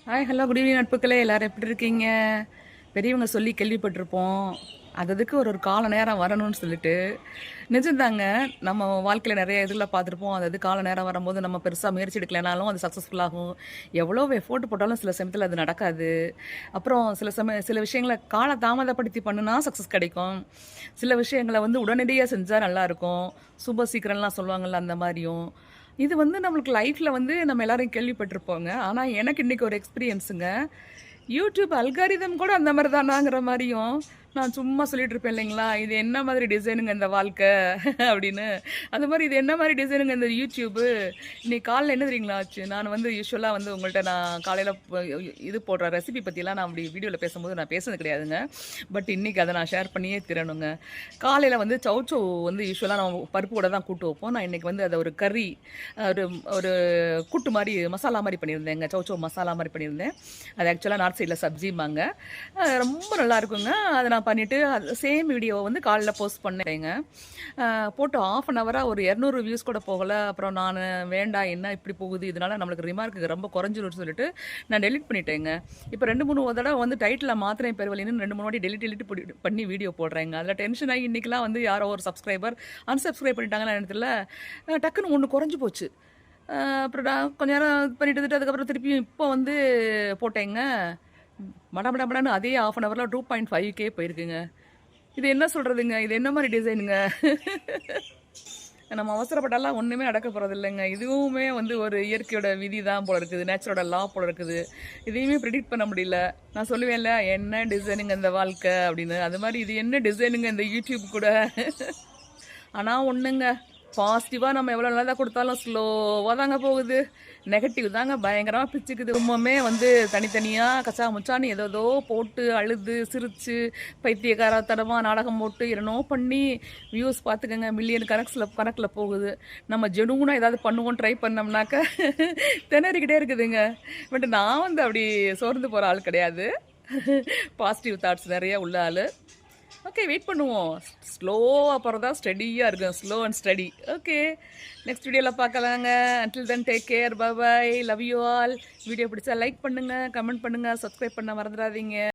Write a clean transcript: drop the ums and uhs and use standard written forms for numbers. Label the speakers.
Speaker 1: Hi hello good evening நட்புக்களே, எல்லோரும் எப்படி இருக்கீங்க? பெரியவங்க சொல்லி கேள்விப்பட்டிருப்போம், அதுக்கு ஒரு கால நேரம் வரணும்னு சொல்லிட்டு. நிஜம்தாங்க. நம்ம வாழ்க்கையில் நிறைய இதில் பார்த்துருப்போம். அது கால நேரம் வரும்போது நம்ம பெருசாக முயற்சி எடுக்கலைனாலும் அது சக்ஸஸ்ஃபுல்லாகும். எவ்வளோ எஃபோர்ட் போட்டாலும் சில சமயத்தில் அது நடக்காது. அப்புறம் சில விஷயங்களை கால தாமதப்படுத்தி பண்ணுனா சக்ஸஸ் கிடைக்கும். சில விஷயங்களை உடனடியாக செஞ்சால் நல்லாயிருக்கும். சூப்பர் சீக்கிரம்லாம் சொல்லுவாங்கள்ல, அந்த மாதிரியும். இது நம்மளுக்கு லைஃப்பில் நம்ம எல்லாரையும் கேள்விப்பட்டிருப்போங்க. ஆனால் எனக்கு இன்றைக்கி ஒரு எக்ஸ்பீரியன்ஸுங்க. யூடியூப் அல்காரிதம் கூட அந்த மாதிரி தானாங்கிற மாதிரியும் நான் சும்மா சொல்லிட்டு இருப்பேன் இல்லைங்களா, இது என்ன மாதிரி டிசைனுங்க இந்த வாழ்க்கை அப்படின்னு. அந்த மாதிரி இது என்ன மாதிரி டிசைனுங்க இந்த யூடியூப்பு. இன்னைக்கு காலையில் என்ன தெரியுங்களா ஆச்சு, நான் யூஸ்வலாக உங்கள்கிட்ட நான் காலையில் இது போடுற ரெசிபி பற்றிலாம் நான் அப்படி வீடியோவில் பேசும்போது நான் பேசுனது கிடையாதுங்க. பட் இன்றைக்கி அதை நான் ஷேர் பண்ணியே திறனுங்க. காலையில் சௌச்சோ யூஸ்வலாக நான் பருப்பு கூட தான் கூட்டு வைப்போம். நான் இன்றைக்கி அதை ஒரு கறி, ஒரு ஒரு கூட்டு மாதிரி மசாலா மாதிரி பண்ணியிருந்தேங்க. சௌச்சோ மசாலா மாதிரி பண்ணியிருந்தேன். அது ஆக்சுவலாக நார்த் சைடில் சப்ஜிமாங்க. ரொம்ப நல்லா இருக்குங்க. அதை நான் பண்ணிவிட்டு சேம் வீடியோவை காலையில் போஸ்ட் பண்ணேங்க. போட்டு ஆஃப் அன் ஹவராக ஒரு 200 வியூஸ் கூட போகலை. அப்புறம் நான் வேண்டாம், என்ன இப்படி போகுது, இதனால் நம்மளுக்கு ரிமார்க்கு ரொம்ப குறைஞ்சிரும்னு சொல்லிட்டு நான் டெலிட் பண்ணிட்டேங்க. இப்போ 2-3 தடவை டைட்டில் மாத்திரை பெருவலின்னு 2-3 வாட்டி டெலிட் பண்ணி வீடியோ போடுறேங்க. அதில் டென்ஷன் ஆகி இன்றைக்கெலாம் யாரோ ஒரு சப்ஸ்கிரைபர் அன்சப்ஸ்கிரைப் பண்ணிட்டாங்கன்னு நினைத்துல டக்குன்னு ஒன்று குறைஞ்சி போச்சு. அப்புறம் நான் கொஞ்ச நேரம் இது பண்ணிட்டு அதுக்கப்புறம் திருப்பியும் இப்போ போட்டேங்க. மடமடமடன்னு அதே ஆஃப் அன் ஹவரில் 2.5K போயிருக்குங்க. இது என்ன சொல்கிறதுங்க, இது என்ன மாதிரி டிசைனுங்க? நம்ம அவசரப்பட்டாலாம் ஒன்றுமே நடக்க போகிறது இல்லைங்க. இதுவுமே ஒரு இயற்கையோட விதி தான் போல இருக்குது, நேச்சரோட லா போல இருக்குது. இதையுமே ப்ரிடிக்ட் பண்ண முடியல. நான் சொல்லுவேன்ல, என்ன டிசைனுங்க இந்த வாழ்க்கை அப்படின்னு. அது மாதிரி இது என்ன டிசைனுங்க இந்த யூடியூப் கூட. ஆனால் ஒன்றுங்க, பாசிட்டிவாக நம்ம எவ்வளோ நல்லதாக கொடுத்தாலும் ஸ்லோவாக தாங்க போகுது. நெகட்டிவ் தாங்க பயங்கரமாக பிச்சுக்குது. குடும்பமே தனித்தனியாக கச்சா முச்சான்னு ஏதோ போட்டு அழுது சிரித்து பைத்தியக்காரத்தனமாக நாடகம் போட்டு என்னோ பண்ணி வியூஸ் பார்த்துக்கங்க மில்லியன் கணக்கில் போகுது. நம்ம ஜெனுவனாக ஏதாவது பண்ணுவோம் ட்ரை பண்ணோம்னாக்க திணறிக்கிட்டே இருக்குதுங்க. பட் நான் அப்படி சோர்ந்து போகிற ஆள் கிடையாது. பாசிட்டிவ் தாட்ஸ் நிறைய உள்ள ஆள். ஓகே, வெயிட் பண்ணுவோம். ஸ்லோவாக போகிறதா ஸ்டடியாக இருக்கும். Slow and steady. Okay, next வீடியோவில் பார்க்கலாங்க. Until then take care, bye bye, love you all. Video பிடிச்சா லைக் பண்ணுங்கள், கமெண்ட் பண்ணுங்கள், சப்ஸ்கிரைப் பண்ண மறந்துடாதீங்க.